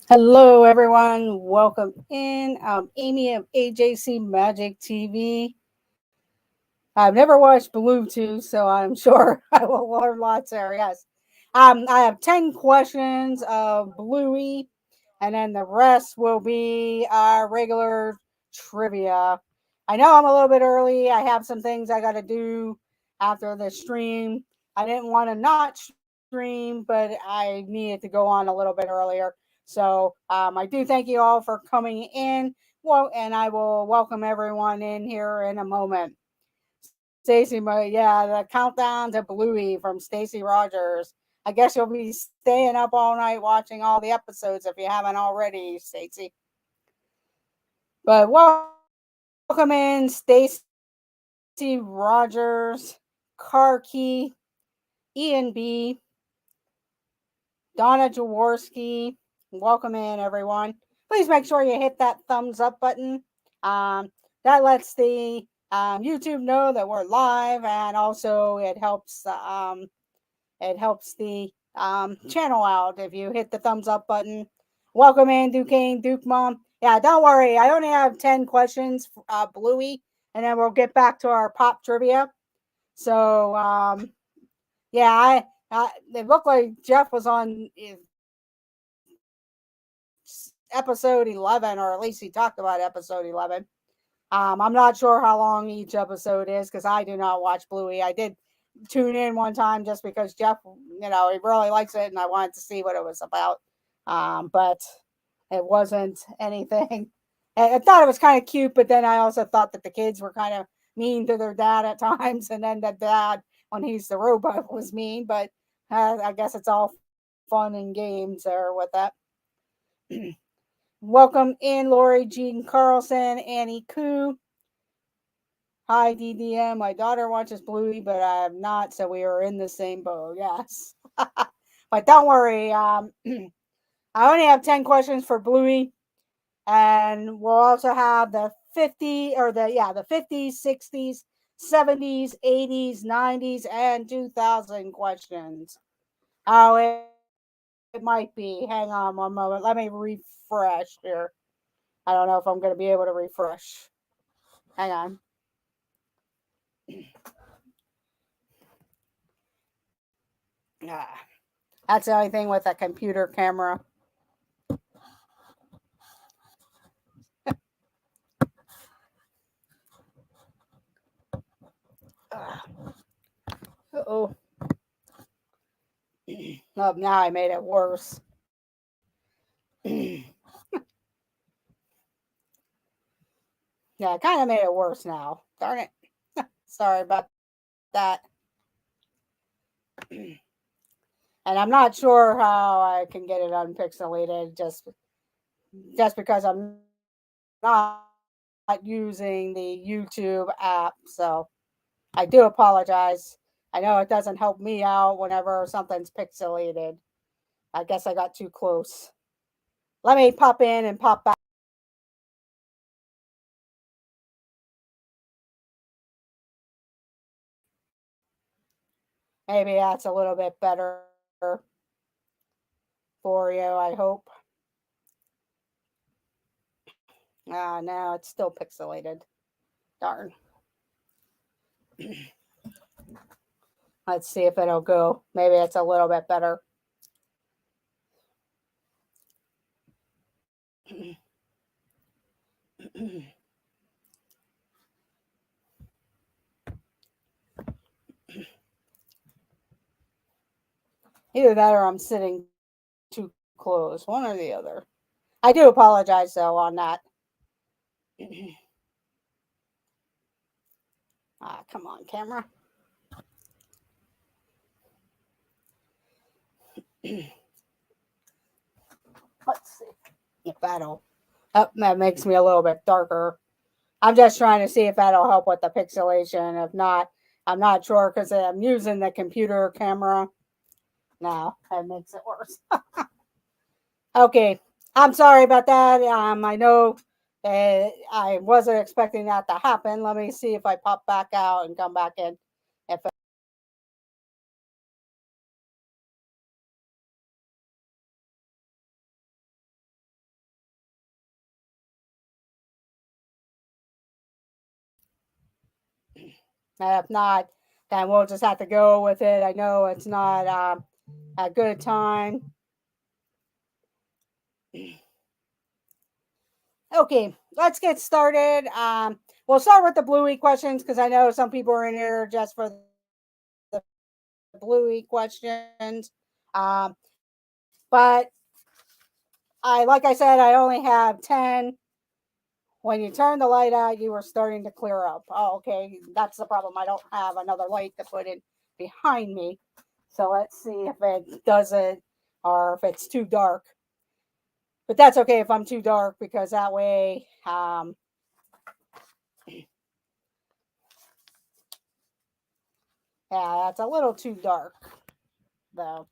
Hello, everyone. Welcome in. I'm Amy of AJC Magic TV. I've never watched Bluetooth, so I'm sure I will learn lots there. Yes. I have 10 questions of Bluey, and then the rest will be our regular trivia. I know I'm a little bit early. I have some things I got to do after the stream. I didn't want to not stream, but I needed to go on a little bit earlier. So I do thank you all for coming in. Well, and I will welcome everyone in here in a moment. Stacy, yeah, the countdown to Bluey from Stacy Rogers. I guess you'll be staying up all night watching all the episodes if you haven't already, Stacy. But welcome in, Stacy Rogers, Car Key, Ian B, Donna Jaworski. Welcome in, everyone. Please make sure you hit that thumbs up button. Um, that lets the YouTube know that we're live, and also it helps the channel out if you hit the thumbs up button. Welcome in, Duquesne, Duke Mom. Yeah, don't worry. I only have 10 questions, Bluey, and then we'll get back to our pop trivia. So, yeah, it looked like Jeff was on episode 11, or at least he talked about episode 11. I'm not sure how long each episode is because I do not watch Bluey. I did tune in one time just because Jeff, he really likes it, and I wanted to see what it was about. But it wasn't anything. I thought it was kind of cute, but then I also thought that the kids were kind of mean to their dad at times, and then the dad, when he's the robot, was mean. But I guess it's all fun and games there with that. Welcome in, Lori Jean Carlson, Annie Koo. Hi, DDM. My daughter watches Bluey, but I have not, so we are in the same boat. Yes. But don't worry. I only have 10 questions for Bluey, and we'll also have the 50s, 60s, 70s, 80s, 90s, and 2000 questions. Oh, it might be. Hang on one moment. Let me refresh here. I don't know if I'm going to be able to refresh. Hang on. Ah, that's the only thing with a computer camera. Oh, oh, now I made it worse. Yeah, I kind of made it worse now. Darn it. Sorry about that. And I'm not sure how I can get it unpixelated just because I'm not using the YouTube app. So I do apologize. I know it doesn't help me out whenever something's pixelated. I guess I got too close. Let me pop in and pop back out and see if it'll help. Maybe that's a little bit better for you, I hope. No, it's still pixelated. Darn. Let's see if it'll go. Maybe it's a little bit better. Either that or I'm sitting too close, one or the other. I do apologize though on that. Come on, camera. Let's see if that'll. Oh, that makes me a little bit darker. I'm just trying to see if that'll help with the pixelation. If not, I'm not sure because I'm using the computer camera. No, that makes it worse. Okay, I'm sorry about that. I know I wasn't expecting that to happen. Let me see if I pop back out and come back in. If And if not, then we'll just have to go with it. I know it's not a good time. Okay, let's get started. We'll start with the Bluey questions because I know some people are in here just for the Bluey questions. But like I said, I only have 10. When you turn the light out, you were starting to clear up. Oh, okay, that's the problem. I don't have another light to put in behind me. So let's see if it does it or if it's too dark. But that's okay if I'm too dark because that way, yeah, that's a little too dark though.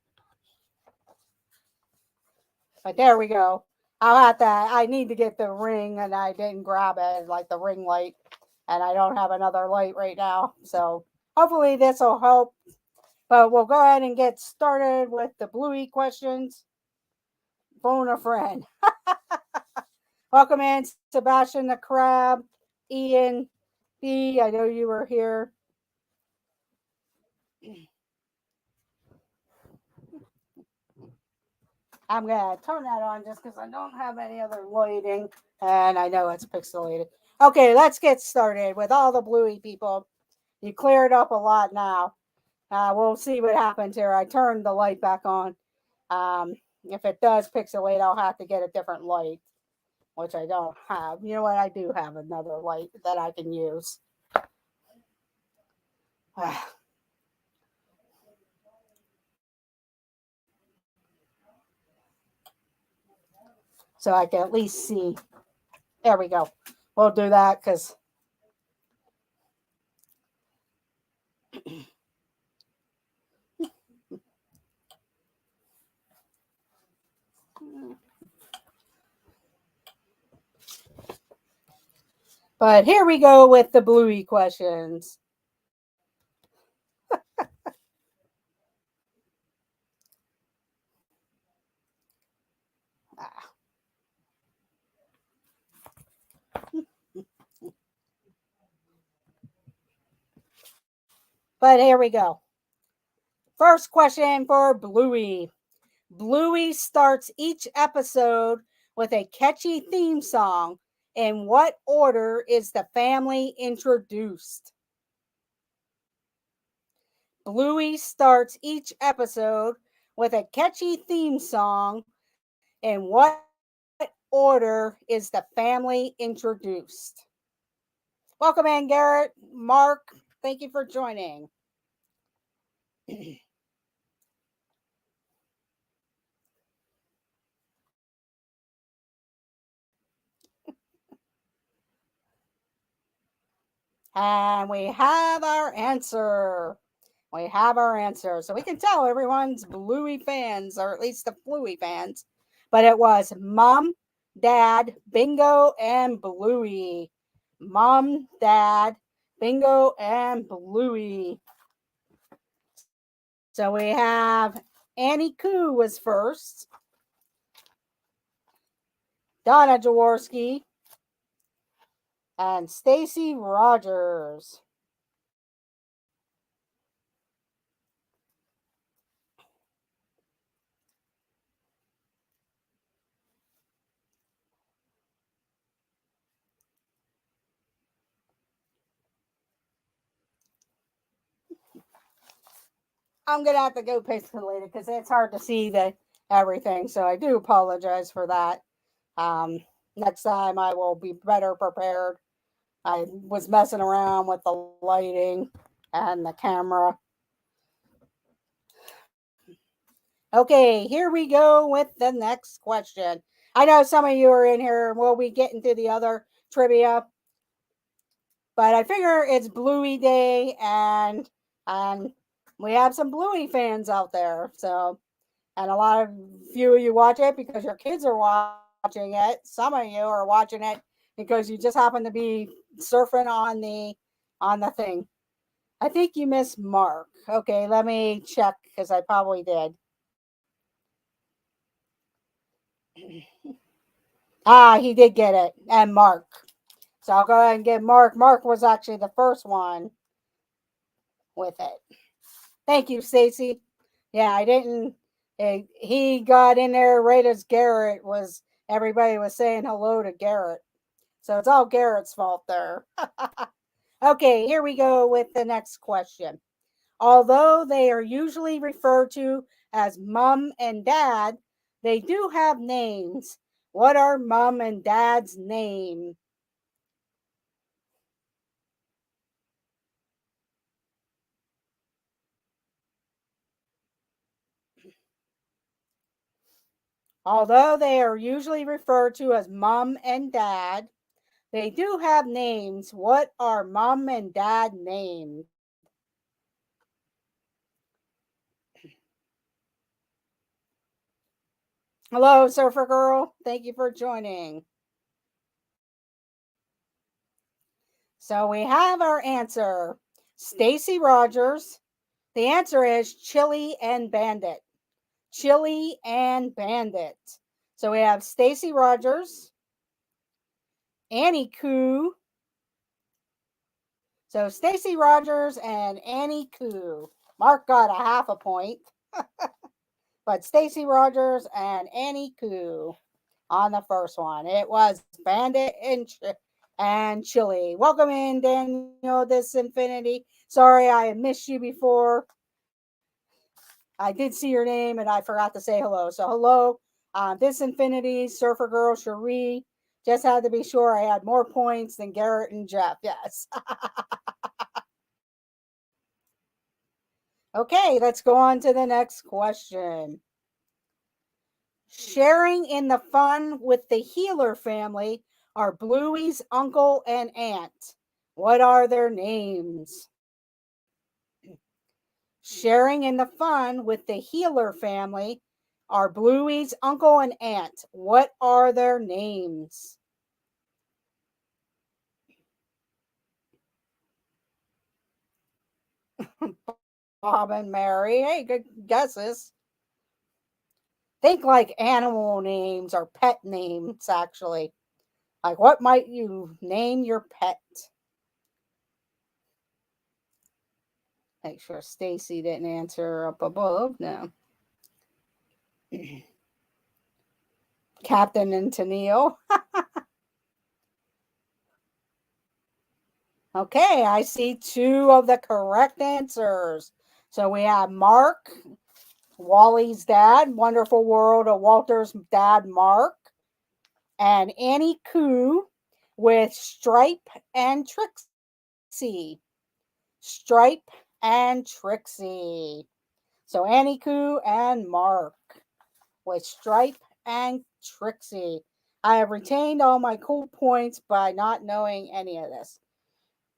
But there we go. I'll have to, I need to get the ring and I didn't grab it, like the ring light. And I don't have another light right now. So hopefully this will help. But we'll go ahead and get started with the Bluey questions. Phone a friend. Welcome in, Sebastian the Crab, Ian B. I know you were here. I'm going to turn that on just because I don't have any other lighting. And I know it's pixelated. Okay, let's get started with all the Bluey people. You cleared up a lot now. We'll see what happens here. I turned the light back on. If it does pixelate, I'll have to get a different light, which I don't have. You know what? I do have another light that I can use. So I can at least see. There we go. We'll do that because but here we go with the Bluey questions. But here we go. First question for Bluey. Bluey starts each episode with a catchy theme song. In what order is the family introduced? Bluey starts each episode with a catchy theme song. In what order is the family introduced? Welcome in, Garrett. Mark, thank you for joining. And we have our answer. We have our answer. So we can tell everyone's Bluey fans, or at least the Bluey fans. But it was Mom, Dad, Bingo, and Bluey. Mom, Dad, Bingo, and Bluey. So we have Annie Koo was first. Donna Jaworski. And Stacy Rogers. I'm gonna have to go pixelated because it's hard to see the everything. So I do apologize for that. Next time I will be better prepared. I was messing around with the lighting and the camera. Okay, here we go with the next question. I know some of you are in here. We'll be getting to the other trivia, but I figure it's Bluey Day, and we have some Bluey fans out there. So, and a lot of few of you watch it because your kids are watching it. Some of you are watching it because you just happen to be surfing on the thing. I think you missed Mark. Okay, let me check because I probably did. He did get it, and Mark. So I'll go ahead and get Mark. Mark was actually the first one. with it. Thank you, Stacy. Yeah, I didn't. He got in there right as Garrett was. Everybody was saying hello to Garrett, so it's all Garrett's fault there. Okay, here we go with the next question. Although they are usually referred to as Mom and Dad, they do have names. What are Mom and Dad's names? Although they are usually referred to as Mom and Dad, they do have names. What are Mom and Dad names? Hello, Surfer Girl. Thank you for joining. So we have our answer. Stacy Rogers. The answer is Chili and Bandit. Chili and Bandit. So we have Stacy Rogers, Annie Koo. So Stacy Rogers and Annie Koo. Mark got a half a point. But Stacy Rogers and Annie Koo on the first one. It was Bandit and Chili. Welcome in, Daniel, this Infinity. Sorry I missed you before. I did see your name and I forgot to say hello. So hello, this Infinity, Surfer Girl, Cherie. Just had to be sure I had more points than Garrett and Jeff. Yes. Okay, let's go on to the next question. Sharing in the fun with the Healer family are Bluey's uncle and aunt. What are their names? Sharing in the fun with the Healer family are Bluey's uncle and aunt. What are their names? Bob and Mary. Hey, good guesses. Think like animal names or pet names, actually. Like, what might you name your pet? Make sure Stacy didn't answer up above. No. Captain and Tennille. Okay, I see two of the correct answers. So we have Mark, Wally's dad, Wonderful World of Walter's dad, Mark, and Annie Koo with Stripe and Trixie. Stripe and Trixie. So Annie Koo and Mark with Stripe and Trixie. I have retained all my cool points by not knowing any of this.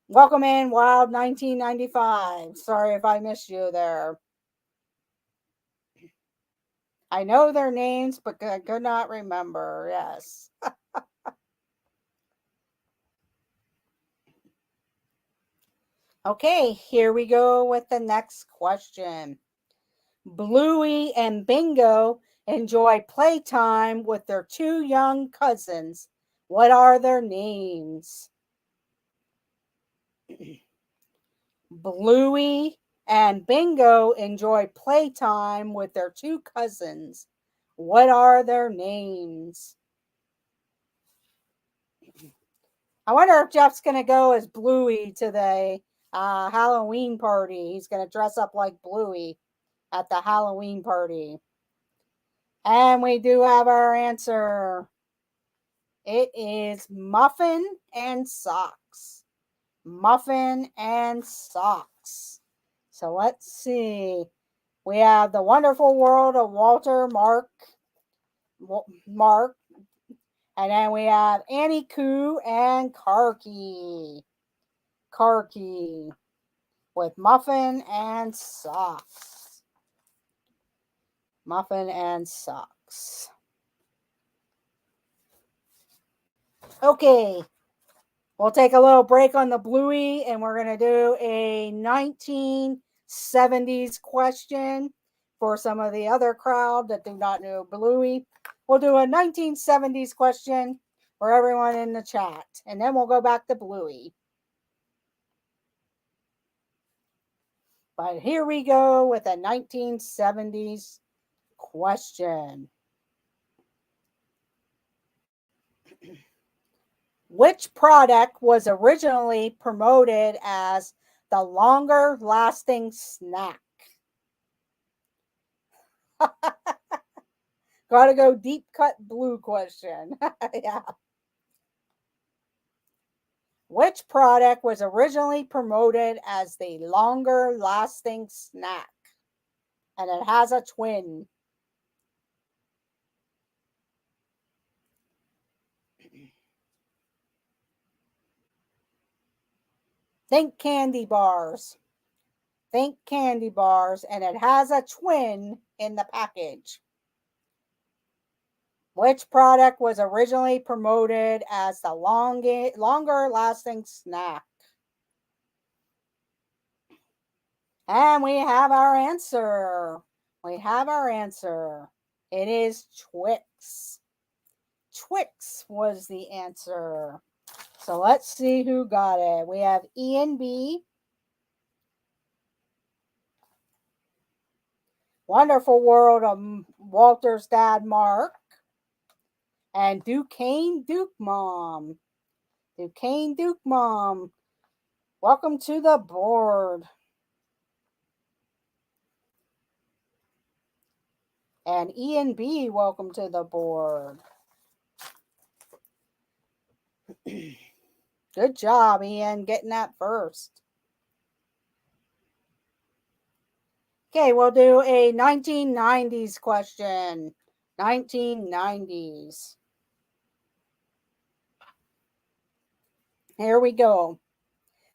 Welcome in, Wild 1995. Sorry if I missed you there. I know their names, but I could not remember. Yes. Okay, here we go with the next question. Bluey and Bingo enjoy playtime with their two young cousins. What are their names? Bluey and Bingo enjoy playtime with their two cousins. What are their names? I wonder if Jeff's going to go as Bluey to the Halloween party. He's going to dress up like Bluey at the Halloween party. And we do have our answer. It is Muffin and Socks. Muffin and Socks. So let's see. We have the Wonderful World of Walter, Mark, and then we have Annie Koo and Karky. Karky with Muffin and Socks. Muffin and Socks. Okay, we'll take a little break on the Bluey and we're going to do a 1970s question for some of the other crowd that do not know Bluey. We'll do a 1970s question for everyone in the chat, and then we'll go back to Bluey. But here we go with a 1970s question. Which product was originally promoted as the longer lasting snack? Gotta go deep cut blue question. Yeah. Which product was originally promoted as the longer lasting snack? And it has a twin. Think candy bars. Think candy bars, and it has a twin in the package. Which product was originally promoted as the longer lasting snack? And we have our answer. We have our answer. It is Twix. Twix was the answer. So let's see who got it. We have Ian B. Wonderful World of Walter's dad, Mark. And Duquesne Duke Mom. Duquesne Duke Mom. Welcome to the board. And Ian B, welcome to the board. Good job, Ian, getting that first. Okay, we'll do a 1990s question. 1990s. Here we go.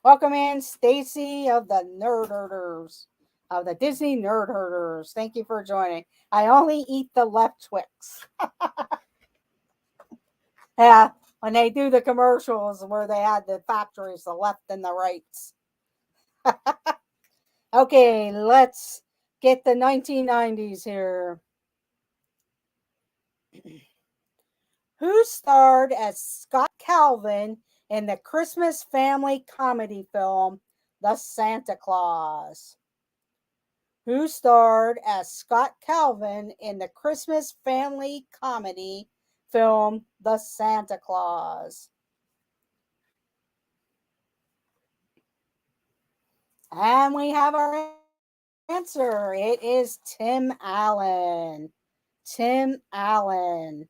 Welcome in, Stacy of the Nerd Herders, of the Disney Nerd Herders. Thank you for joining. I only eat the left Twix. Yeah, when they do the commercials where they had the factories, the left and the rights. Okay, let's get the 1990s here. Who starred as Scott Calvin in the Christmas family comedy film, The Santa Claus? Who starred as Scott Calvin in the Christmas family comedy film, The Santa Claus? And we have our answer. It is Tim Allen. Tim Allen.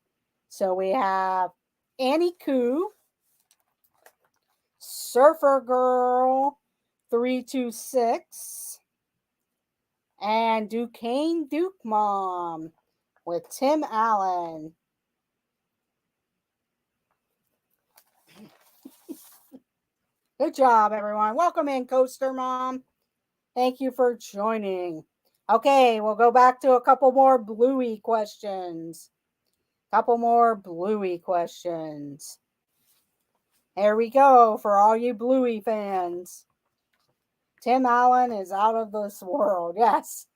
So we have Annie Koo, Surfer Girl 326, and Duquesne Duke Mom with Tim Allen. Good job, everyone. Welcome in, Coaster Mom. Thank you for joining. Okay, we'll go back to a couple more Bluey questions. Couple more Bluey questions. There we go for all you Bluey fans. Tim Allen is out of this world. Yes.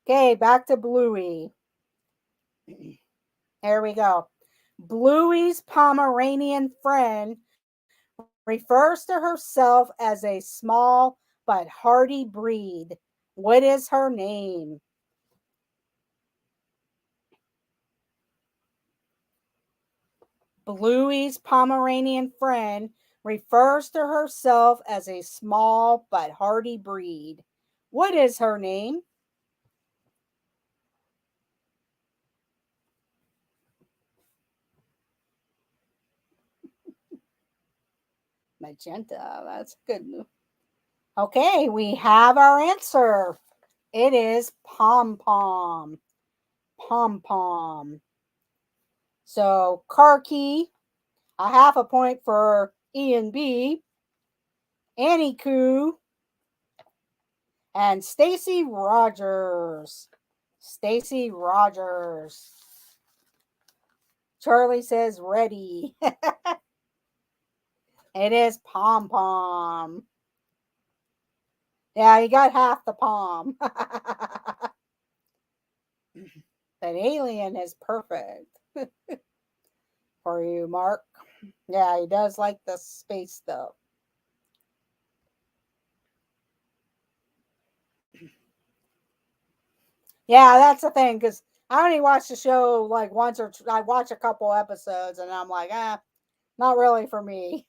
Okay, back to Bluey. There we go. Bluey's Pomeranian friend refers to herself as a small but hardy breed. What is her name? Bluey's Pomeranian friend refers to herself as a small but hardy breed. What is her name? Magenta. That's good. Okay, we have our answer. It is Pom Pom. Pom Pom. So, car key, a half a point for Ian B, Annie Koo, and Stacy Rogers. Stacy Rogers. Charlie says ready. It is Pom Pom. Yeah, you got half the palm. That alien is perfect for you, Mark. Yeah, he does like the space stuff. Yeah, that's the thing, because I only watched the show like once or I watch a couple episodes and I'm like, not really for me.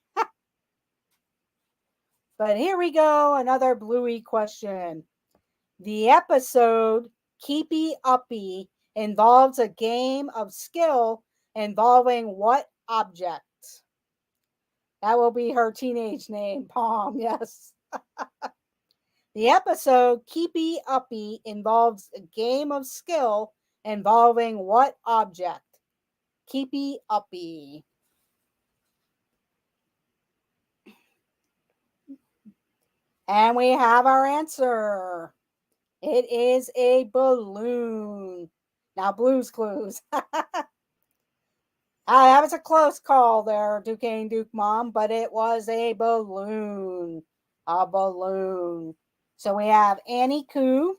But here we go, another Bluey question. The episode Keepy Uppy involves a game of skill involving what object? That will be her teenage name, Palm, yes. The episode Keepy Uppy involves a game of skill involving what object? Keepy Uppy. And we have our answer. It is a balloon. Now, Blue's Clues. That was a close call there, Duquesne Duke Mom, but it was a balloon. A balloon. So we have Annie Koo,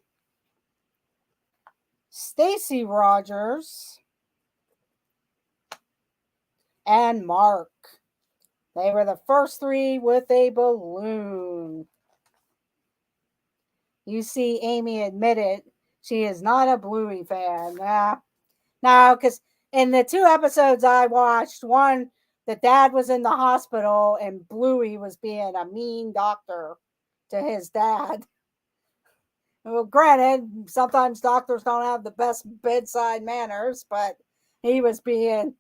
Stacy Rogers, and Mark. They were the first three with a balloon. You see, Amy admitted she is not a Bluey fan. No, because in the two episodes I watched, one, the dad was in the hospital and Bluey was being a mean doctor to his dad. Well, granted, sometimes doctors don't have the best bedside manners, but he was being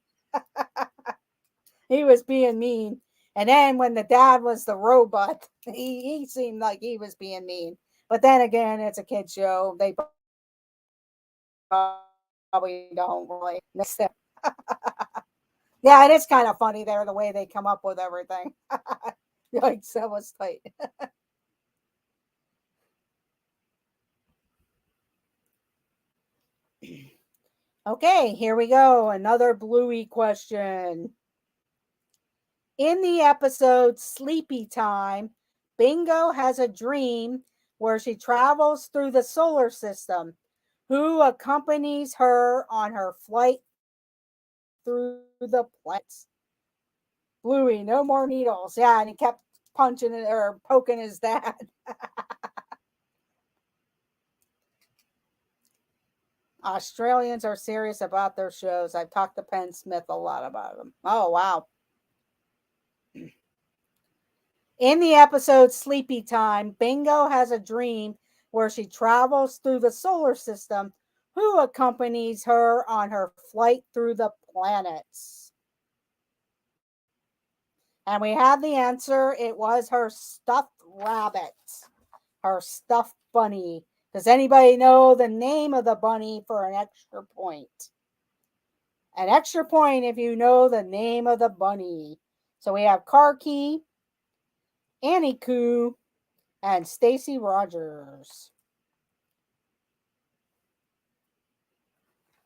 mean. And then when the dad was the robot, he seemed like he was being mean. But then again, it's a kid show. They probably don't really. Yeah, it is kind of funny there the way they come up with everything. Like so was tight. Okay, here we go. Another Bluey question. In the episode Sleepy Time, Bingo has a dream where she travels through the solar system. Who accompanies her on her flight through the planets? Bluey, no more needles. Yeah, and he kept punching it or poking his dad. Australians are serious about their shows. I've talked to Penn Smith a lot about them. Oh, wow. In the episode Sleepy Time, Bingo has a dream where she travels through the solar system. Who accompanies her on her flight through the planets? And we have the answer. It was her stuffed rabbit, her stuffed bunny. Does anybody know the name of the bunny for an extra point? An extra point if you know the name of the bunny. So we have Karki, Annie Koo, and Stacy Rogers.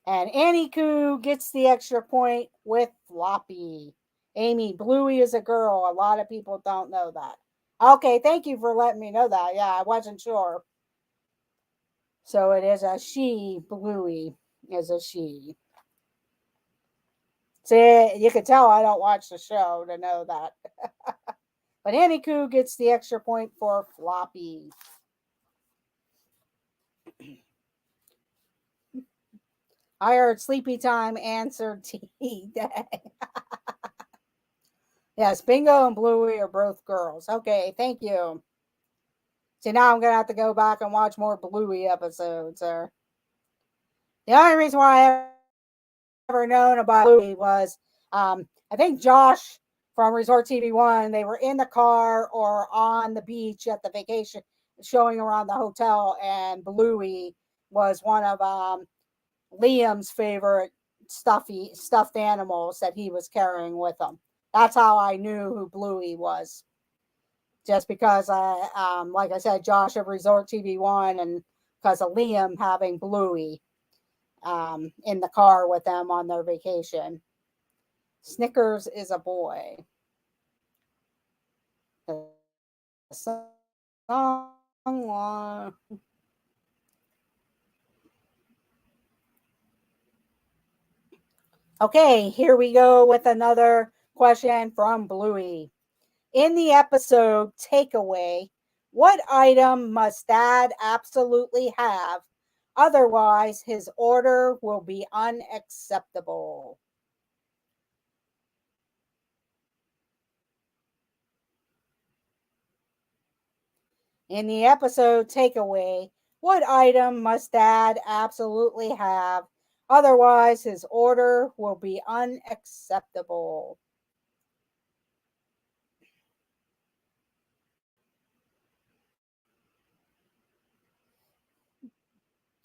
And Annie Koo gets the extra point with Floppy. Amy, Bluey is a girl. A lot of people don't know that. Okay, thank you for letting me know that. Yeah, I wasn't sure. So it is a she. Bluey is a she. See, you can tell I don't watch the show to know that. But Annie Koo gets the extra point for Floppy. I heard Sleepy Time answered T-Day. Yes, Bingo and Bluey are both girls. Okay, thank you. See, now I'm going to have to go back and watch more Bluey episodes. The only reason why I ever known about Bluey was I think Josh from Resort TV 1, they were in the car or on the beach at the vacation showing around the hotel, and Bluey was one of Liam's favorite stuffed animals that he was carrying with him. That's how I knew who Bluey was. Just because like I said, Josh of Resort TV 1, and because of Liam having Bluey in the car with them on their vacation. Snickers is a boy. The song. Okay, here we go with another question from Bluey. In the episode Takeaway, what item must Dad absolutely have Otherwise, his order will be unacceptable. In the episode takeaway, what item must Dad absolutely have? Otherwise, his order will be unacceptable.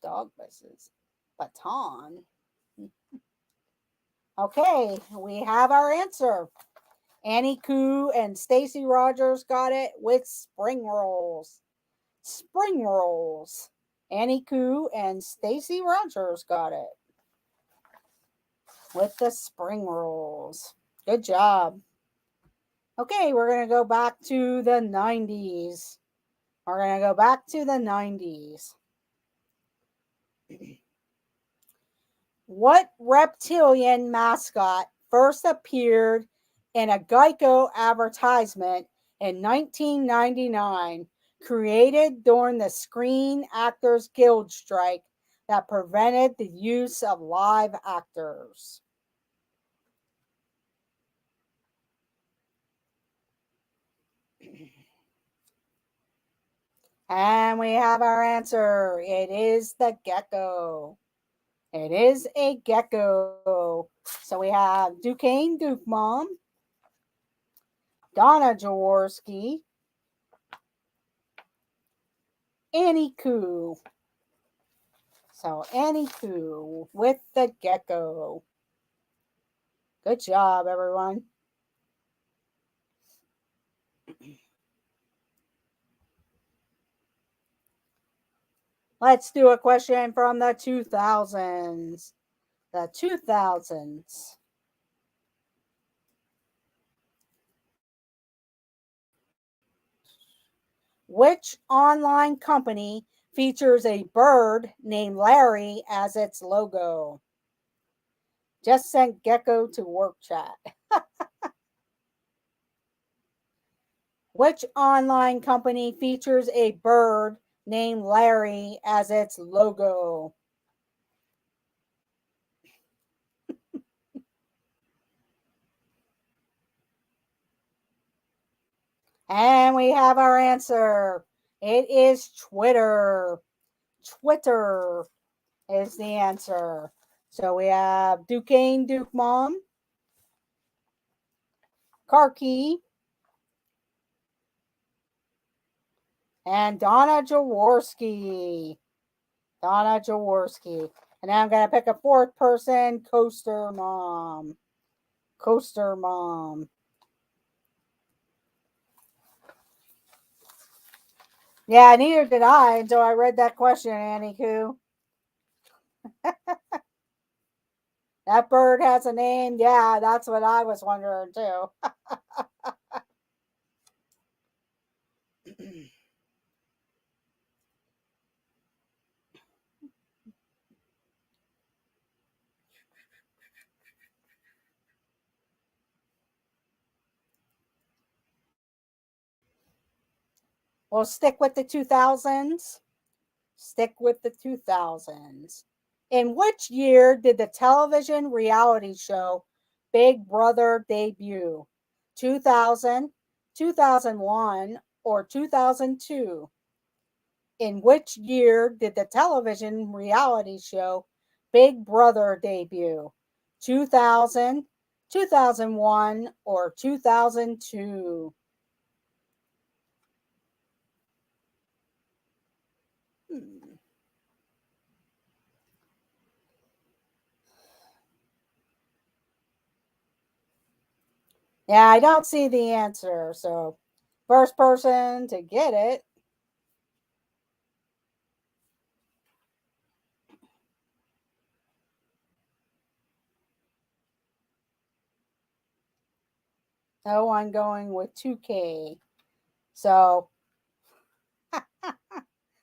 Dog misses. Baton. Okay, we have our answer. Annie Koo and Stacy Rogers got it with spring rolls. Spring rolls. Annie Koo and Stacy Rogers got it with the spring rolls. Good job. Okay, we're going to go back to the 90s. We're going to go back to the 90s. What reptilian mascot first appeared in a Geico advertisement in 1999, created during the Screen Actors Guild strike that prevented the use of live actors? And we have our answer. It is the gecko. It is a gecko. So we have Duquesne Duke Mom, Donna Jaworski, Annie Koo. So Annie Koo with the gecko. Good job, everyone. Let's do a question from the 2000s. The 2000s. Which online company features a bird named Larry as its logo? Just sent gecko to work chat. Which online company features a bird named Larry as its logo? And we have our answer. It is Twitter. Twitter is the answer. So we have Duquesne Duke Mom, Karki, and Donna Jaworski. Donna Jaworski. And now I'm going to pick a fourth person, Coaster Mom. Coaster Mom. Yeah, neither did I until I read that question, Annie Koo. That bird has a name. Yeah, that's what I was wondering too. We'll stick with the 2000s. Stick with the 2000s. In which year did the television reality show Big Brother debut? 2000, 2001, or 2002? In which year did the television reality show Big Brother debut? 2000, 2001, or 2002? Yeah, I don't see the answer. So, first person to get it. Oh, I'm going with 2K. So,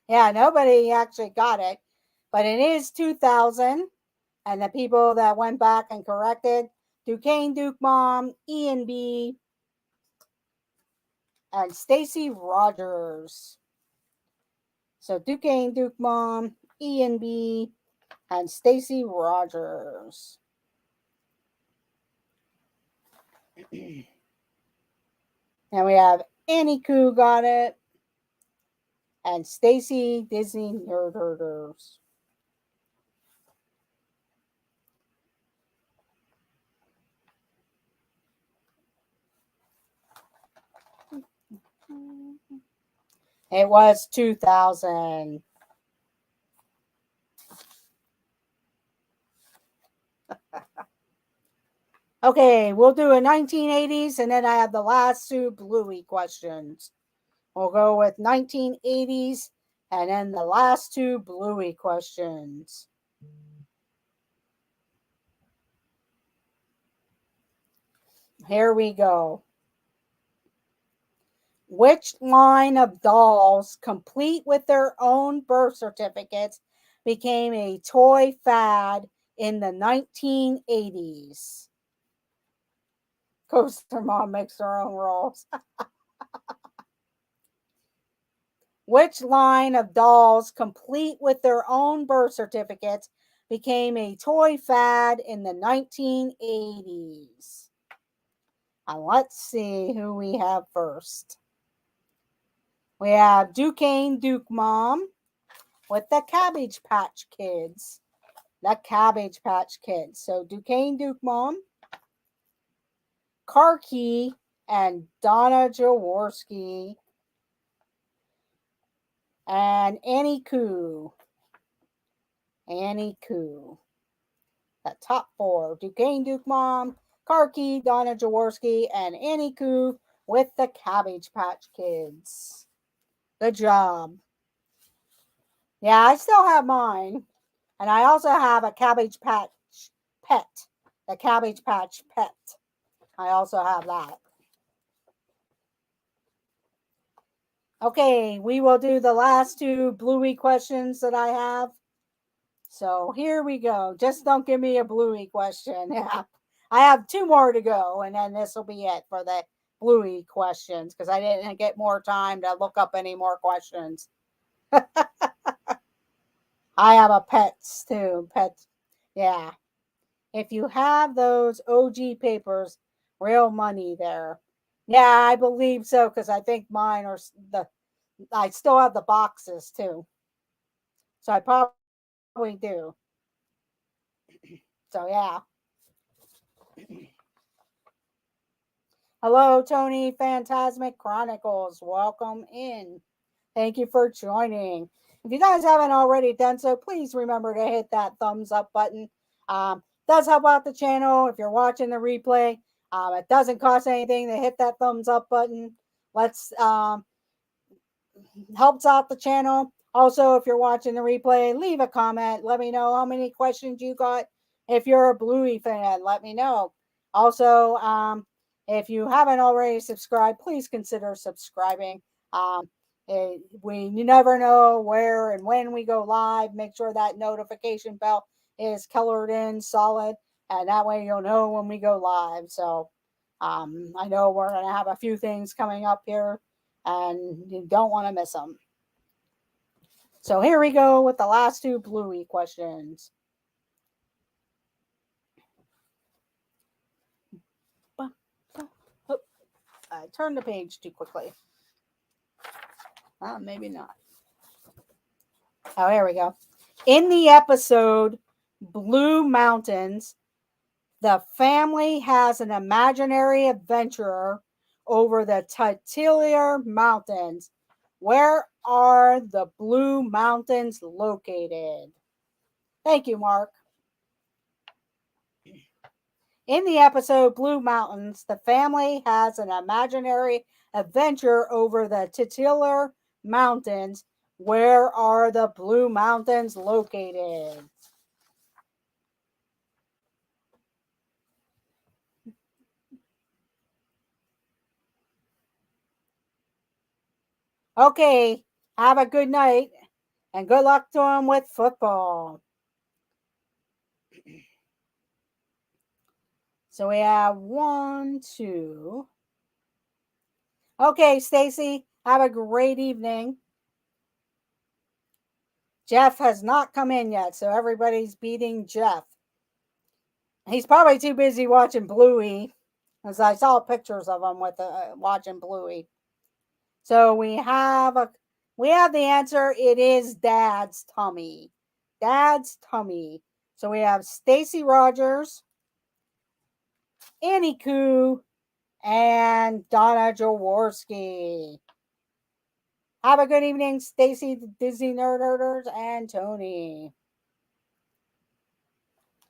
yeah, nobody actually got it. But it is 2000. And the people that went back and corrected Duquesne Duke Mom, Ian B, and Stacy Rogers. So Duquesne Duke Mom, Ian B. and Stacy Rogers. And we have Annie Koo got it. And Stacy Disney Nerders. It was 2000. Okay, we'll do a 1980s, and then I have the last two Bluey questions. We'll go with 1980s, and then the last two Bluey questions. Here we go. Which line of dolls, complete with their own birth certificates, became a toy fad in the 1980s? Of course, their mom makes her own rules. Which line of dolls, complete with their own birth certificates, became a toy fad in the 1980s? And let's see who we have first. We have Duquesne Duke Mom with the Cabbage Patch Kids. The Cabbage Patch Kids. So Duquesne Duke Mom, Karki, and Donna Jaworski, and Annie Koo. Annie Koo. The top four: Duquesne Duke Mom, Karki, Donna Jaworski, and Annie Koo with the Cabbage Patch Kids. Good job. Yeah, I still have mine. And I also have a Cabbage Patch pet. The Cabbage Patch pet. I also have that. Okay, we will do the last two Bluey questions that I have. So here we go. Just don't give me a Bluey question. Yeah. I have two more to go, and then this will be it for the Bluey questions because I didn't get more time to look up any more questions. I have a pets too. Pets. Yeah. If you have those OG papers, real money there. Yeah, I believe so because I think mine are I still have the boxes too. So I probably do. So yeah. Hello, Tony Phantasmic Chronicles. Welcome in. Thank you for joining. If you guys haven't already done so, please remember to hit that thumbs up button. Does help out the channel if you're watching the replay. It doesn't cost anything to hit that thumbs up button. Let's helps out the channel. Also, if you're watching the replay, leave a comment. Let me know how many questions you got. If you're a Bluey fan, let me know. Also, if you haven't already subscribed, please consider subscribing. You never know where and when we go live. Make sure that notification bell is colored in solid, and that way you'll know when we go live. So I know we're going to have a few things coming up here, and you don't want to miss them. So here we go with the last two Bluey questions. I turned the page too quickly. Maybe not. Oh, here we go. In the episode Blue Mountains, the family has an imaginary adventure over the titular mountains. Where are the Blue Mountains located? Thank you, Mark. In the episode Blue Mountains, the family has an imaginary adventure over the titular mountains. Where are the Blue Mountains located? Okay, have a good night and good luck to them with football. So we have 1, 2. Okay, Stacy, have a great evening. Jeff has not come in yet, so everybody's beating Jeff. He's probably too busy watching Bluey, as I saw pictures of him with watching Bluey. So we have the answer. It is Dad's tummy. Dad's tummy. So we have Stacy Rogers, Annie Koo, and Donna Jaworski. Have a good evening, Stacy, the Disney Nerd Herders, and Tony.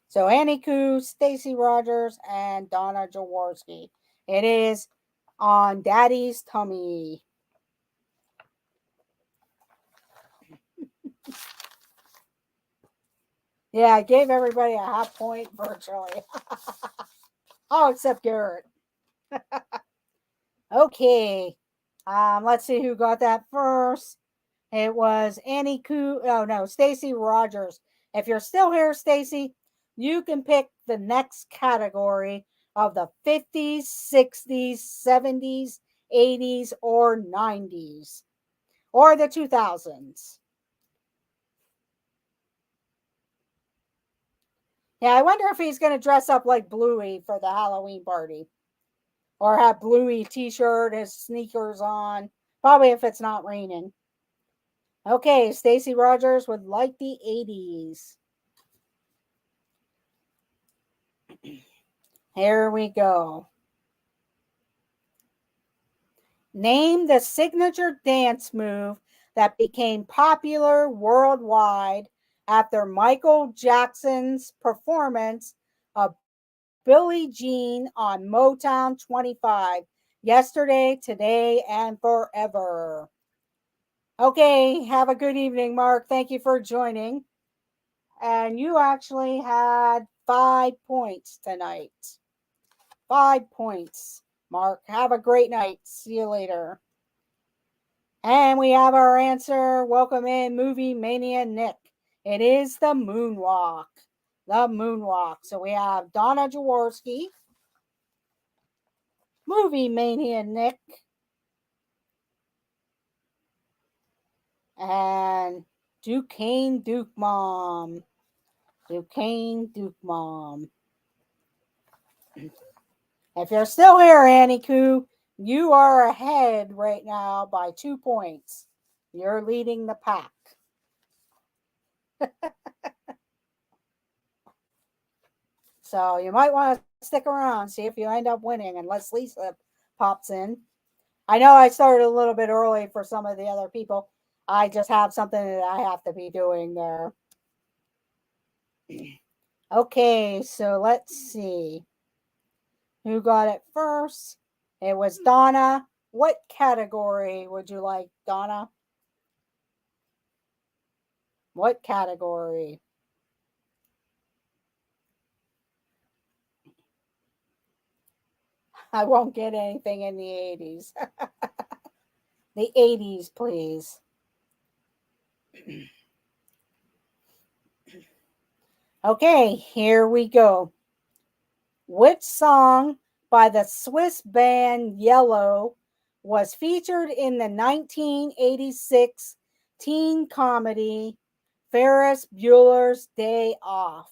So Annie Koo, Stacy Rogers, and Donna Jaworski. It is on Daddy's tummy. Yeah, I gave everybody a half point virtually. Oh, except Garrett. Okay. Let's see who got that first. It was Annie Koo. Oh no, Stacy Rogers. If you're still here, Stacy, you can pick the next category of the 50s, 60s, 70s, 80s, or 90s, or the 2000s. Yeah, I wonder if he's going to dress up like Bluey for the Halloween party. Or have Bluey t-shirt, his sneakers on. Probably if it's not raining. Okay, Stacy Rogers would like the 80s. Here we go. Name the signature dance move that became popular worldwide after Michael Jackson's performance of Billie Jean on Motown 25. Yesterday, today, and forever. Okay, have a good evening, Mark. Thank you for joining. And you actually had 5 points tonight. 5 points, Mark. Have a great night. See you later. And we have our answer. Welcome in, Movie Mania Nick. It is the moonwalk. The moonwalk. So we have Donna Jaworski, Movie Mania Nick, and Duquesne Duke Mom. Duquesne Duke Mom. If you're still here, Annie Koo, you are ahead right now by 2 points. You're leading the pack. So you might want to stick around, see if you end up winning, unless Lisa pops in. I know I started a little bit early for some of the other people. I just have something that I have to be doing there. Okay, so let's see. Who got it first? It was Donna. What category would you like, Donna? What category? I won't get anything in the 80s. The 80s, please. Okay, here we go. Which song by the Swiss band Yellow was featured in the 1986 teen comedy Ferris Bueller's Day Off?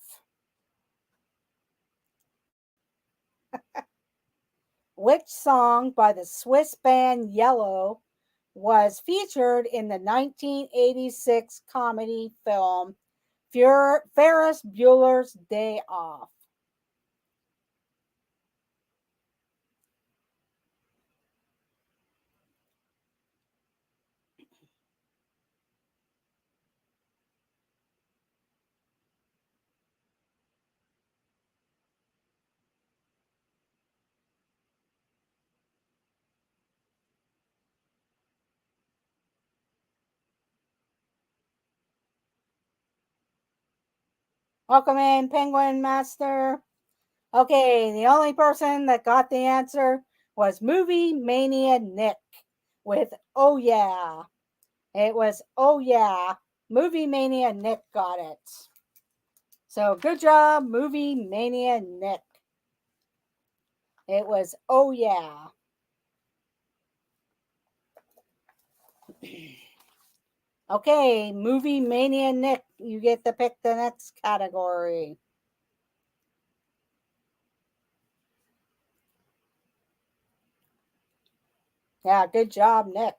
Which song by the Swiss band Yellow was featured in the 1986 comedy film Ferris Bueller's Day Off? Welcome in, Penguin Master. Okay, the only person that got the answer was Movie Mania Nick with Oh Yeah. It was Oh Yeah. Movie Mania Nick got it. So good job, Movie Mania Nick. It was Oh Yeah. Okay, Movie Mania Nick, you get to pick the next category. Yeah, good job, Nick.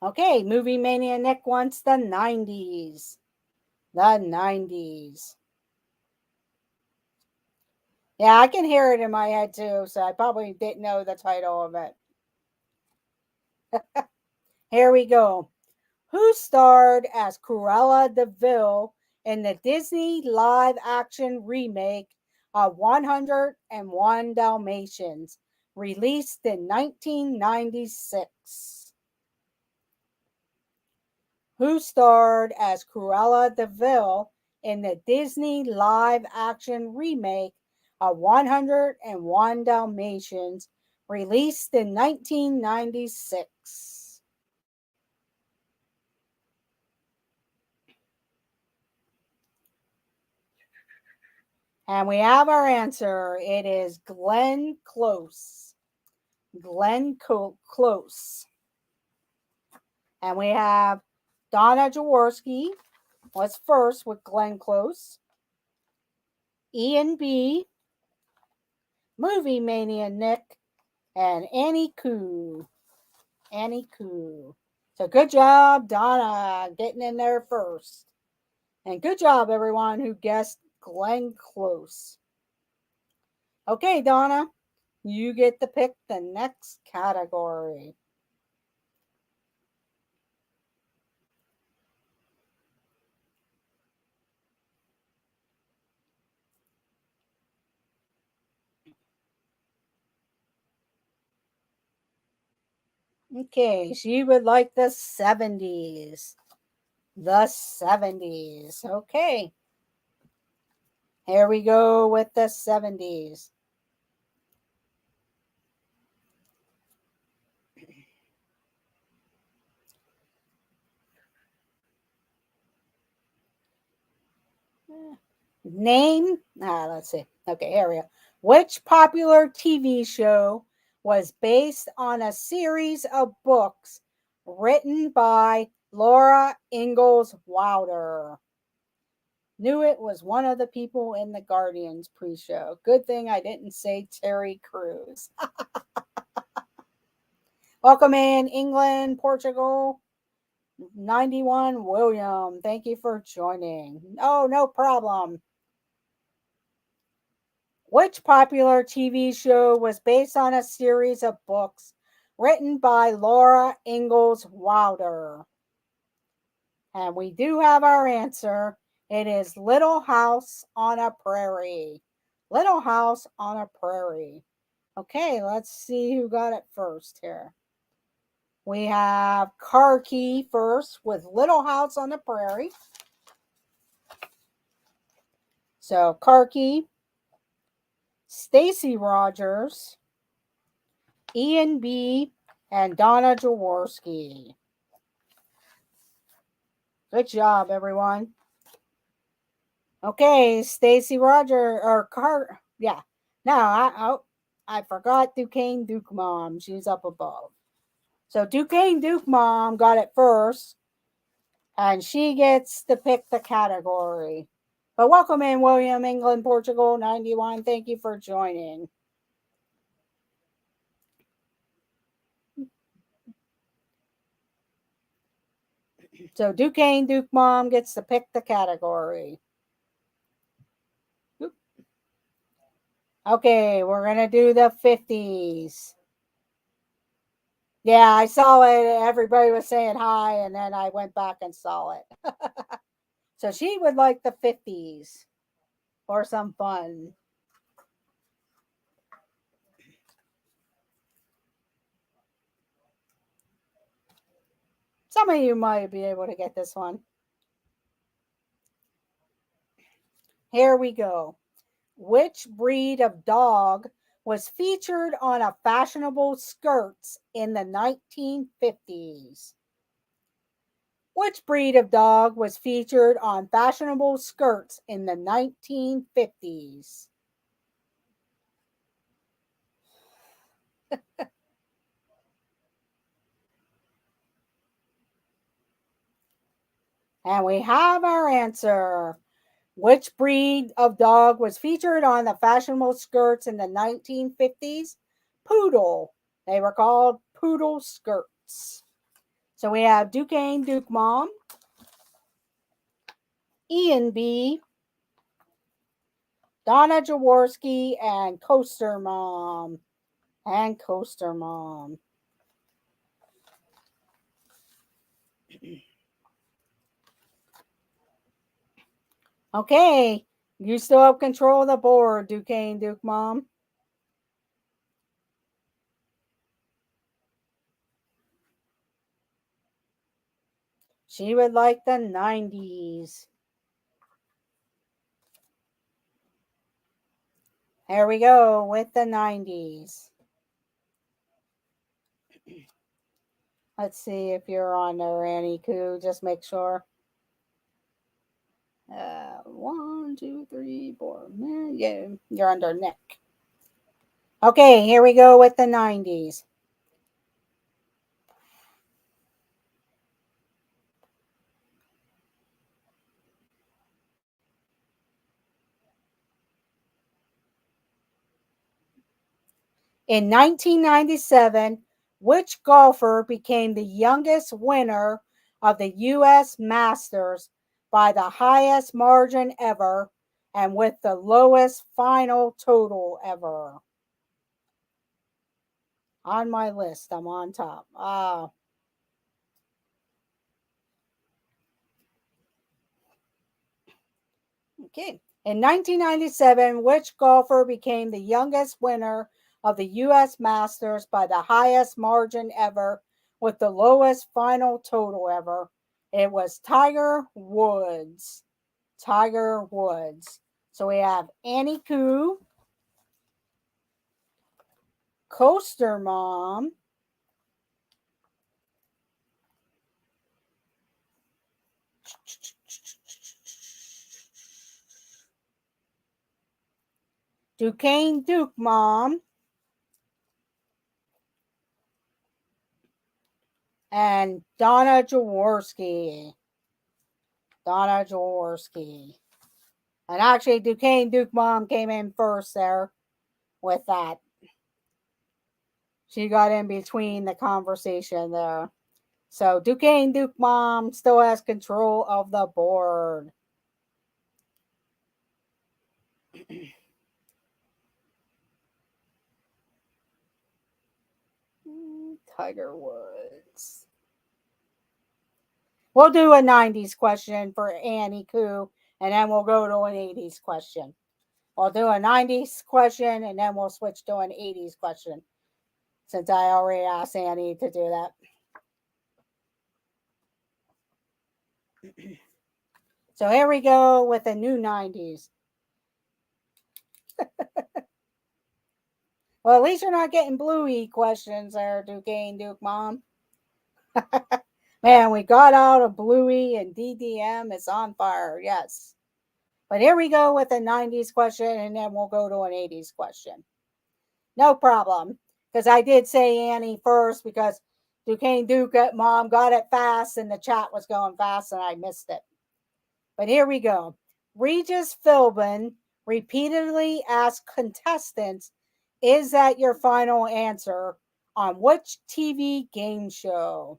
Okay, Movie Mania Nick wants the 90s. The 90s. Yeah, I can hear it in my head too, so I probably didn't know the title of it. Here we go. Who starred as Cruella Deville in the Disney live action remake of 101 Dalmatians, released in 1996? Who starred as Cruella Deville in the Disney live action remake of 101 Dalmatians, released in 1996? And we have our answer. It is Glenn Close. Glenn Close. And we have Donna Jaworski was first with Glenn Close. Ian B, Movie Mania Nick, and Annie Koo. Annie Koo. So good job, Donna, getting in there first. And good job, everyone who guessed Glenn Close. Okay, Donna, you get to pick the next category. Okay, she would like the 70s. The 70s. Okay. Here we go with the 70s. Name, let's see. Okay, here we go. Which popular TV show was based on a series of books written by Laura Ingalls Wilder? Knew it was one of the people in the Guardians pre-show. Good thing I didn't say Terry Crews. Welcome in, England, Portugal. 91, William. Thank you for joining. Oh, no problem. Which popular TV show was based on a series of books written by Laura Ingalls Wilder? And we do have our answer. It is Little House on a Prairie. Little House on a Prairie. Okay, let's see who got it first here. We have Car Key first with Little House on the Prairie. So Car Key, Stacy Rogers, Ian B, and Donna Jaworski. Good job, everyone. Okay, Stacy Roger or Car. Yeah. No, I forgot Duquesne Duke Mom. She's up above. So Duquesne Duke Mom got it first, and she gets to pick the category. But welcome in, William, England, Portugal, 91. Thank you for joining. So Duquesne Duke Mom gets to pick the category. Okay, we're going to do the 50s. Yeah, I saw it. Everybody was saying hi, and then I went back and saw it. So she would like the 50s for some fun. Some of you might be able to get this one. Here we go. Which breed of dog was featured on a fashionable skirts in the 1950s? Which breed of dog was featured on fashionable skirts in the 1950s? And we have our answer. Which breed of dog was featured on the fashionable skirts in the 1950s? Poodle. They were called poodle skirts. So we have Duquesne Duke Mom, Ian B, Donna Jaworski, and Coaster Mom. And Coaster Mom. Okay, you still have control of the board, Duquesne Duke Mom. She would like the 90s. There we go with the 90s. Let's see if you're on there, Annie Koo. Just make sure. 1, 2, 3, 4. Yeah, you're under Nick. Okay, here we go with the 90s. In 1997, which golfer became the youngest winner of the U.S. Masters by the highest margin ever and with the lowest final total ever? On my list, I'm on top. Okay. In 1997, which golfer became the youngest winner of the U.S. Masters by the highest margin ever with the lowest final total ever? It was Tiger Woods. Tiger Woods. So we have Annie Koo, Coaster Mom, Duquesne Duke Mom, and Donna Jaworski. Donna Jaworski. And actually, Duquesne Duke Mom came in first there with that. She got in between the conversation there. So Duquesne Duke Mom still has control of the board. Tiger Woods. We'll do a 90s question for Annie Koo, and then we'll go to an 80s question. I'll do a 90s question, and then we'll switch to an 80s question, since I already asked Annie to do that. So here we go with the new 90s. Well, at least you're not getting Bluey questions there, Duquesne Duke Mom. Man, we got out of Bluey and DDM. It's on fire, yes. But here we go with a 90s question, and then we'll go to an 80s question. No problem. Because I did say Annie first because Duquesne Duke Mom got it fast and the chat was going fast and I missed it. But here we go. Regis Philbin repeatedly asked contestants, "Is that your final answer?" on which TV game show?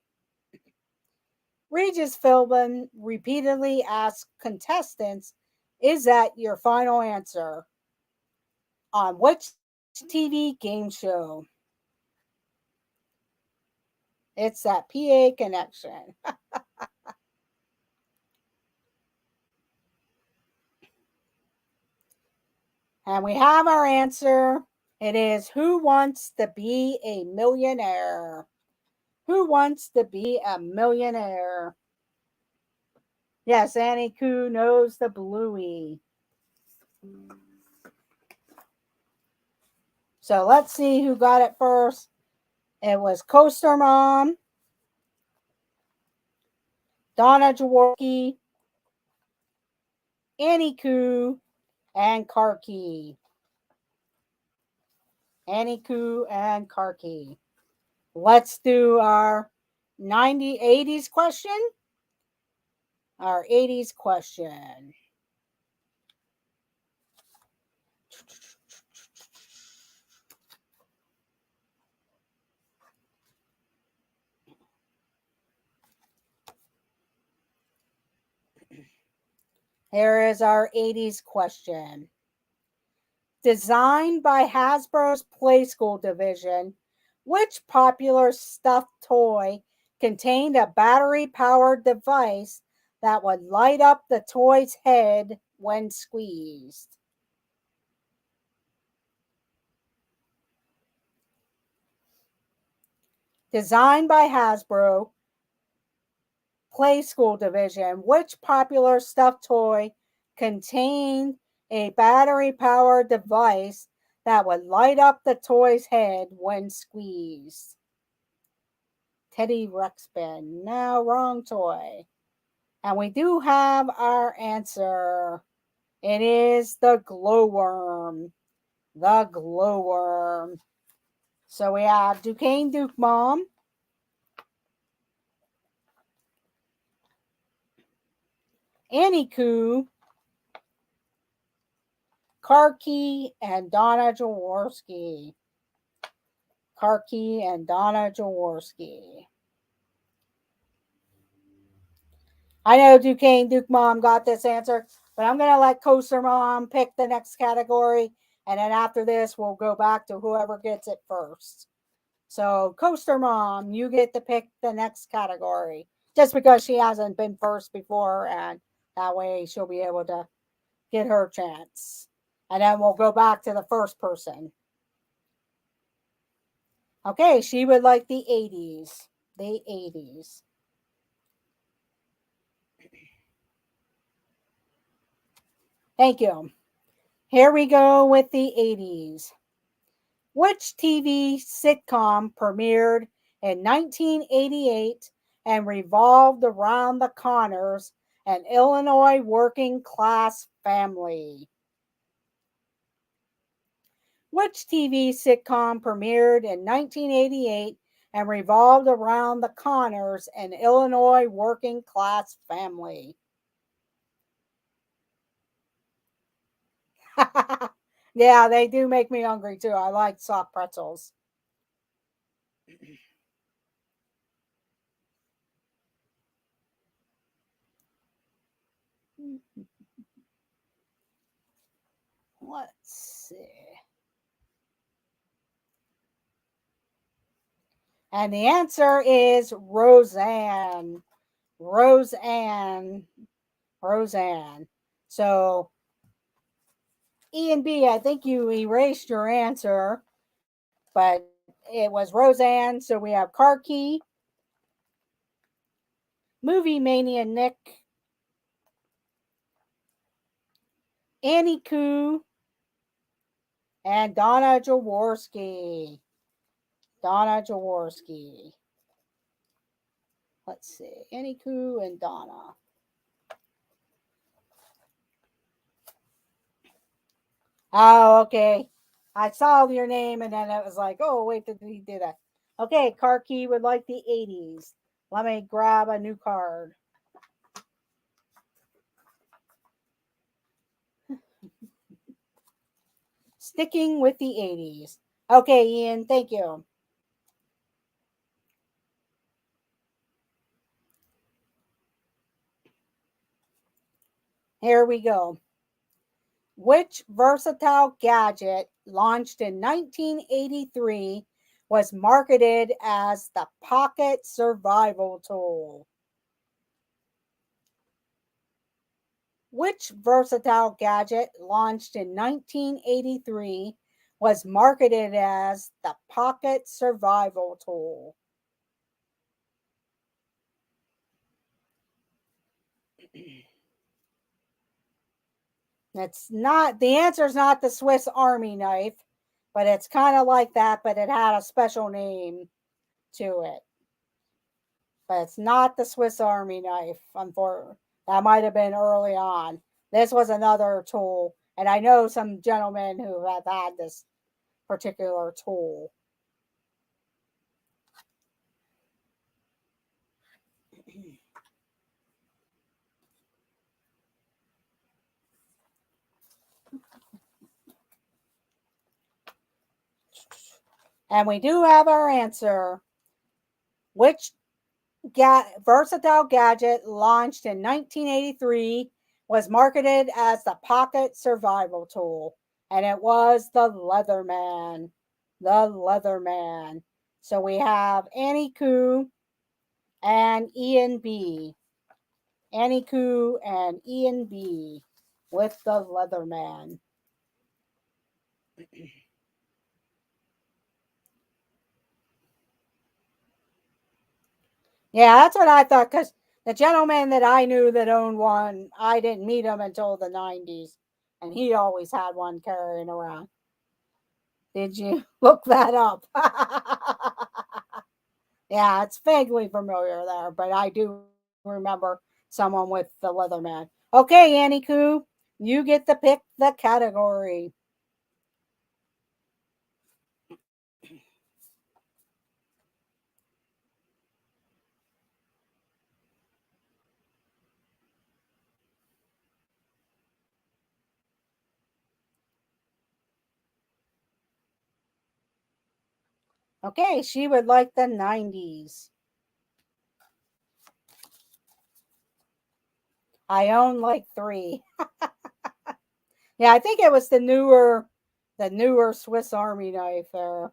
Regis Philbin repeatedly asked contestants, "Is that your final answer?" on which TV game show? It's that PA Connection. And we have our answer. It is Who Wants to Be a Millionaire? Who Wants to Be a Millionaire? Yes, Annie Koo knows the Bluey. So let's see who got it first. It was Coaster Mom, Donna Jaworski, Annie Koo, and Karki. Annie Koo and Karki. Let's do our 80s question. our 80s question. Here is our 80s question. Designed by Hasbro's Playskool division, which popular stuffed toy contained a battery-powered device that would light up the toy's head when squeezed? Designed by Hasbro Playskool division, which popular stuffed toy contained a battery-powered device that would light up the toy's head when squeezed? Teddy Ruxpin. No, wrong toy. And we do have our answer. It is the glowworm. The glowworm. So we have Duquesne Duke Mom, Annie Koo, Karki, and Donna Jaworski. Karki and Donna Jaworski. I know Duquesne Duke Mom got this answer, but I'm going to let Coaster Mom pick the next category. And then after this, we'll go back to whoever gets it first. So, Coaster Mom, you get to pick the next category. Just because she hasn't been first before, and that way she'll be able to get her chance. And then we'll go back to the first person. Okay, she would like the 80s. The 80s. Thank you. Here we go with the 80s. Which TV sitcom premiered in 1988 and revolved around the Connors, an Illinois working class family? Which TV sitcom premiered in 1988 and revolved around the Connors, an Illinois working class family? Yeah, they do make me hungry too. I like soft pretzels. Let's see. And the answer is Roseanne. Roseanne. Roseanne. So, E and B, I think you erased your answer, but it was Roseanne. So we have Car Key, Movie Mania Nick, Annie Koo, and Donna Jaworski. Donna Jaworski. Let's see. Annie Koo and Donna. Oh, okay. I saw your name and then it was like, oh, wait, did he do that? Okay, Car Key would like the 80s. Let me grab a new card. Sticking with the 80s. Okay, Ian, thank you. Here we go. Which versatile gadget launched in 1983 was marketed as the Pocket Survival Tool? Which versatile gadget launched in 1983 was marketed as the Pocket Survival Tool? It's not, the answer is not the Swiss Army knife, but it's kind of like that, but it had a special name to it. But it's not the Swiss Army knife. Unfortunately, that might have been early on. This was another tool, and I know some gentlemen who have had this particular tool. And we do have our answer. Which versatile gadget launched in 1983 was marketed as the pocket survival tool? And it was the Leatherman. The Leatherman. So we have Annie Koo and Ian B. Annie Koo and Ian B. with the Leatherman. Yeah, that's what I thought, because the gentleman that I knew that owned one, I didn't meet him until the 90s, and he always had one carrying around. Did you look that up? Yeah, it's vaguely familiar there, but I do remember someone with the Leatherman. Okay, Annie Koo, you get to pick the category. Okay, she would like the 90s. I own like 3. Yeah, I think it was the newer Swiss Army knife there.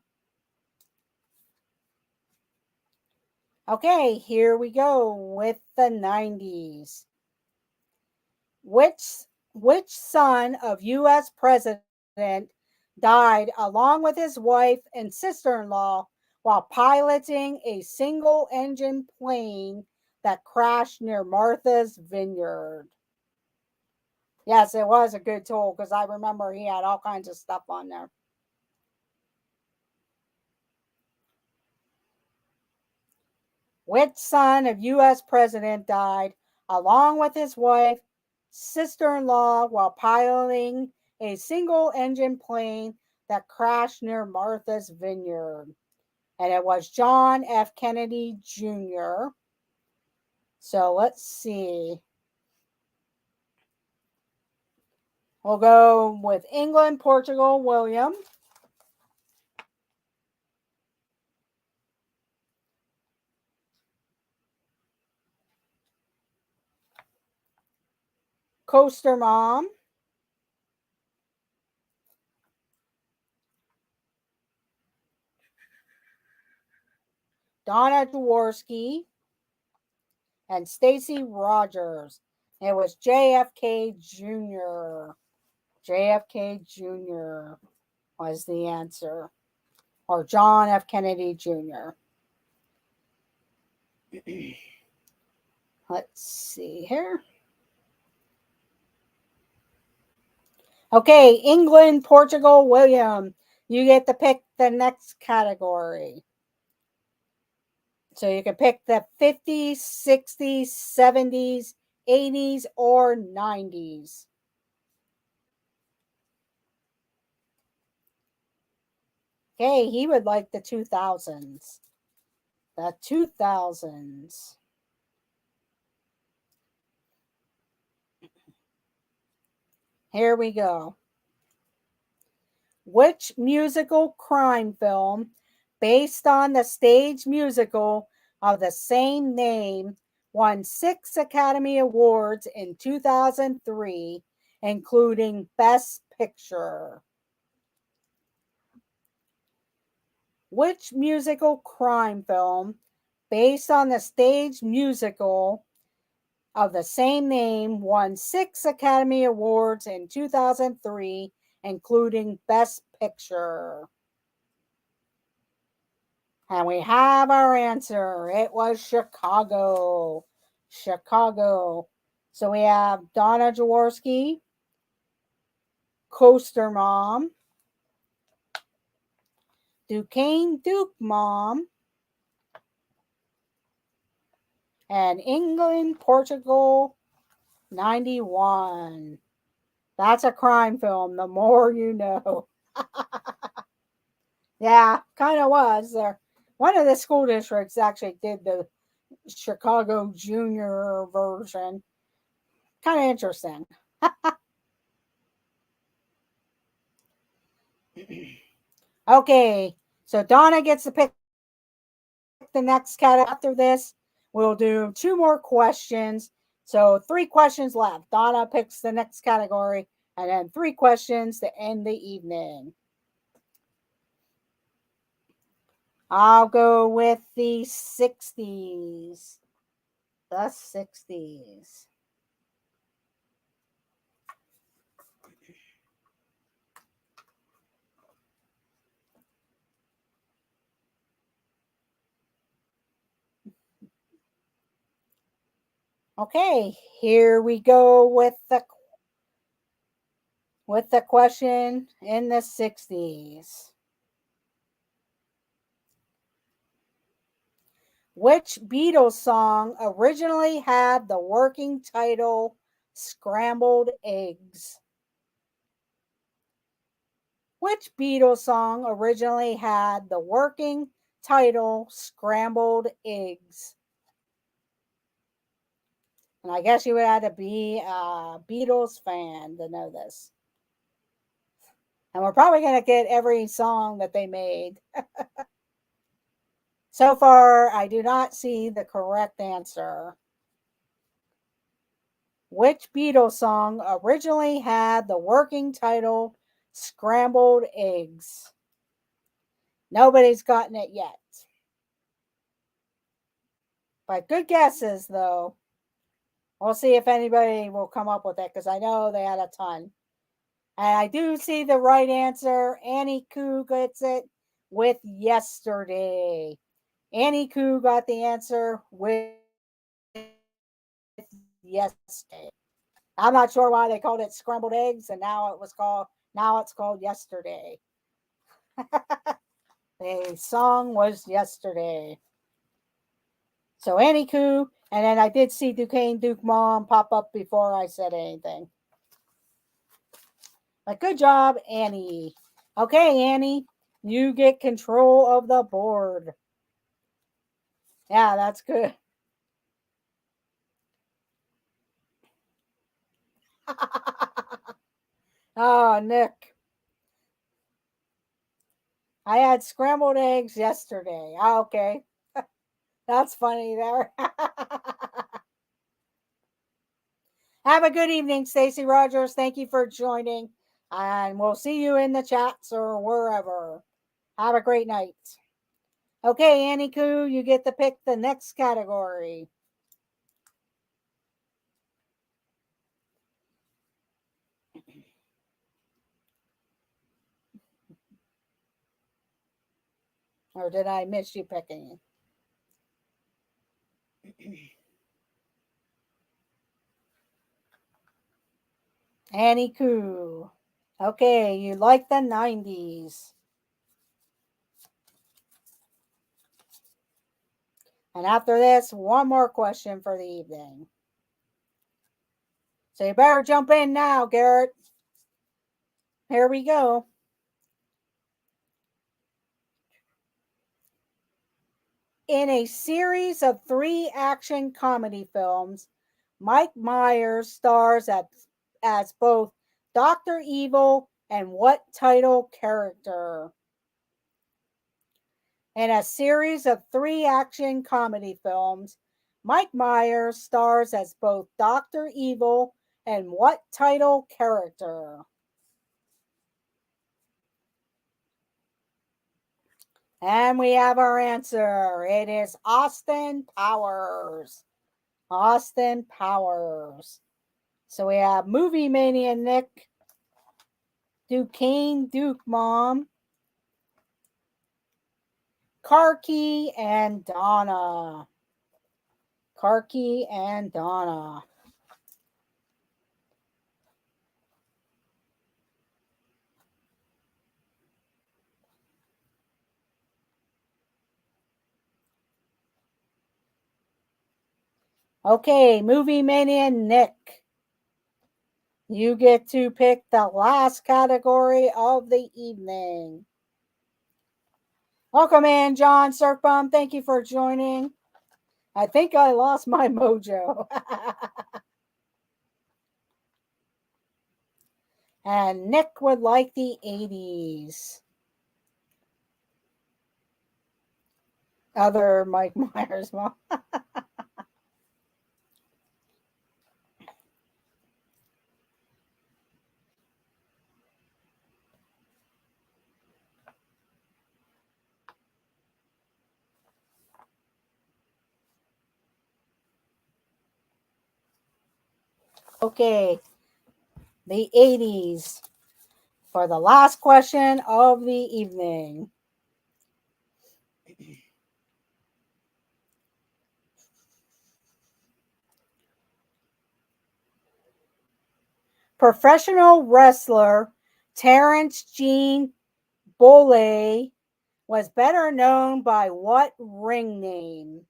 Okay, here we go with the 90s. Which which son of US President died along with his wife and sister-in-law while piloting a single-engine plane that crashed near Martha's Vineyard? Yes, it was a good tool because I remember he had all kinds of stuff on there. Which son of US President died along with his wife, sister-in-law while piloting a single-engine plane that crashed near Martha's Vineyard? And it was John F. Kennedy Jr. So let's see. We'll go with England, Portugal, William. Coaster Mom. Donna Jaworski. And Stacy Rogers. It was JFK Jr. JFK Jr. was the answer. Or John F. Kennedy Jr. Let's see here. Okay, England, Portugal, William. You get to pick the next category. So you can pick the 50s, 60s, 70s, 80s, or 90s. Okay, he would like the 2000s. The 2000s. Here we go. Which musical crime film, based on the stage musical of the same name, won 6 Academy Awards in 2003, including Best Picture? Which musical crime film, based on the stage musical of the same name, won 6 Academy Awards in 2003, including Best Picture? And we have our answer. It was Chicago. Chicago. So we have Donna Jaworski, Coaster Mom, Duquesne Duke Mom, and England, Portugal, 91. That's a crime film. The more you know. Yeah, kind of was. One of the school districts actually did the Chicago Junior version. Kind of interesting. Okay, So Donna gets to pick the next category. After this, we'll do 2 more questions. So 3 questions left. Donna picks the next category, and then 3 questions to end the evening. I'll go with the 60s. The 60s. Okay, here we go with the question in the 60s. Which Beatles song originally had the working title Scrambled Eggs? Which Beatles song originally had the working title Scrambled Eggs? And I guess you would have to be a Beatles fan to know this. And we're probably going to get every song that they made. So far, I do not see the correct answer. Which Beatles song originally had the working title Scrambled Eggs? Nobody's gotten it yet. But good guesses, though. We'll see if anybody will come up with it, because I know they had a ton. And I do see the right answer. Annie Koo gets it with Yesterday. Annie Koo got the answer with Yesterday. I'm not sure why they called it Scrambled Eggs, and now it's called Yesterday. The song was Yesterday. So Annie Koo, and then I did see Duquesne Duke Mom pop up before I said anything. But good job, Annie. Okay, Annie, you get control of the board. Yeah, that's good. Oh, Nick. I had scrambled eggs yesterday. Oh, okay. That's funny there. Have a good evening, Stacy Rogers. Thank you for joining. And we'll see you in the chats or wherever. Have a great night. Okay, Annie Koo, you get to pick the next category. Or did I miss you picking? Annie Koo. Okay, you like the 90s. And after this, one more question for the evening. So you better jump in now, Garrett. Here we go. In a series of 3 action comedy films, Mike Myers stars as both Dr. Evil and what title character? In a series of 3 action comedy films, Mike Myers stars as both Dr. Evil and what title character? And we have our answer. It is Austin Powers. Austin Powers. So we have Movie Mania Nick, Duquesne Duke Mom, Karki, and Donna. Karki and Donna. Okay, Movie Mania Nick. You get to pick the last category of the evening. Welcome in, John Surfbum. Thank you for joining. I think I lost my mojo. And Nick would like the 80s. Other Mike Myers mom. Okay, the 80s for the last question of the evening. Professional wrestler Terrence Gene Bollea was better known by what ring name?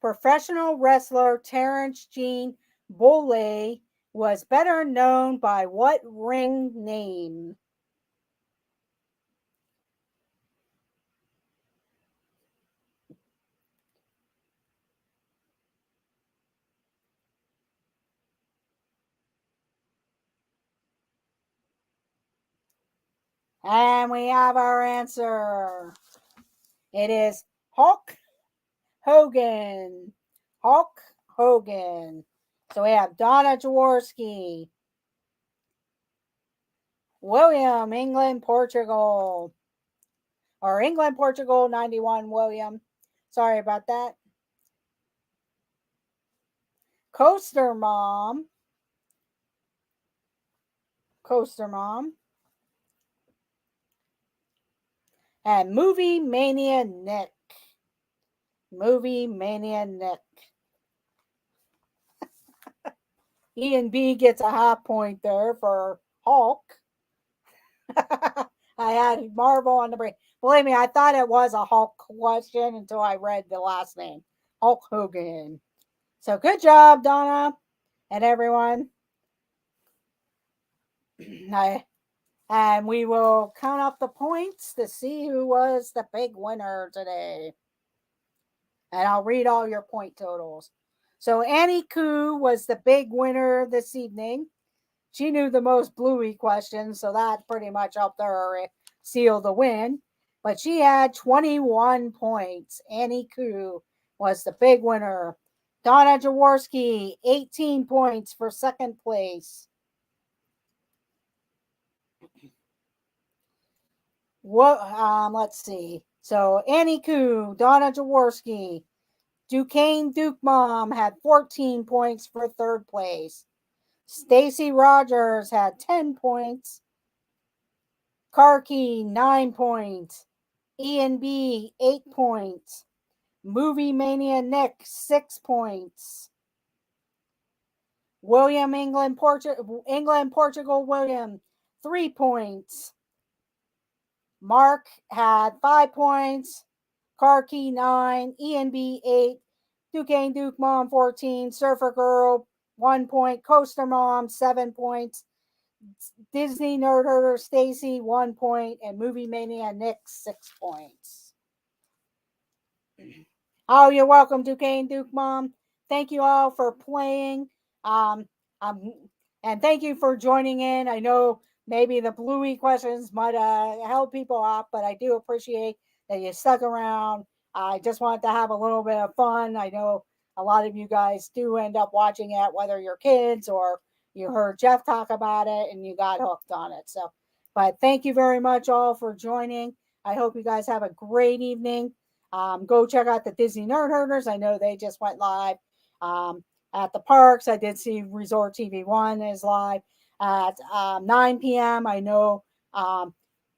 Professional wrestler Terrence Gene Bollea was better known by what ring name? And we have our answer. It is Hulk Hogan. Hulk Hogan. So we have Donna Jaworski, William, England, Portugal. Or England, Portugal, 91, William. Sorry about that. Coaster Mom. Coaster Mom. And Movie Mania Nick. Movie Mania Nick. Ian B gets a half point there for Hulk. I had Marvel on the brain. Believe me, I thought it was a Hulk question until I read the last name. Hulk Hogan. So good job, Donna and everyone. And we will count up the points to see who was the big winner today. And I'll read all your point totals. So Annie Koo was the big winner this evening. She knew the most Bluey questions, so that pretty much helped her seal the win. But she had 21 points. Annie Koo was the big winner. Donna Jaworski, 18 points for second place. Let's see. So Annie Koo, Donna Jaworski, Duquesne Duke Mom had 14 points for third place. Stacy Rogers had 10 points. Karki, 9 points. Ian B, 8 points. Movie Mania Nick, 6 points. William England, Portugal William, 3 points. Mark had 5 points. Karki, 9. Ian B, 8. Duquesne Duke Mom, 14. Surfer Girl, 1 point. Coaster Mom, 7 points. Disney Nerd Herder Stacy, 1 point. And Movie Mania Nick, 6 points. Oh, you're welcome, Duquesne Duke Mom. Thank you all for playing. And thank you for joining in. I know maybe the Bluey questions might help people out, but I do appreciate that you stuck around. I just wanted to have a little bit of fun. I know a lot of you guys do end up watching it, whether you're kids or you heard Jeff talk about it and you got hooked on it. So, but thank you very much all for joining. I hope you guys have a great evening. Go check out the Disney Nerd Herders. I know they just went live at the parks. I did see Resort TV 1 is live at 9 p.m. I know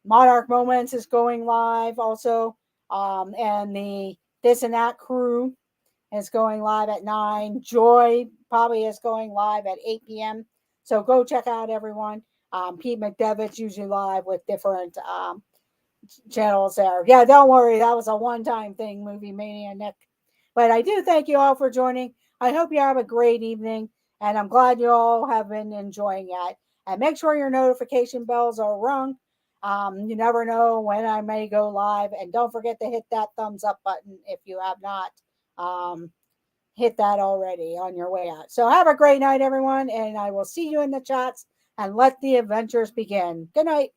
Monarch Moments is going live also. And the This and That crew is going live at 9. Joy probably is going live at 8 p.m. So go check out everyone. Pete McDevitt's usually live with different channels there. Yeah, don't worry. That was a one-time thing, Movie Mania Nick. But I do thank you all for joining. I hope you have a great evening. And I'm glad you all have been enjoying it. And make sure your notification bells are rung. You never know when I may go live. And don't forget to hit that thumbs up button if you have not hit that already on your way out. So have a great night, everyone. And I will see you in the chats and let the adventures begin. Good night.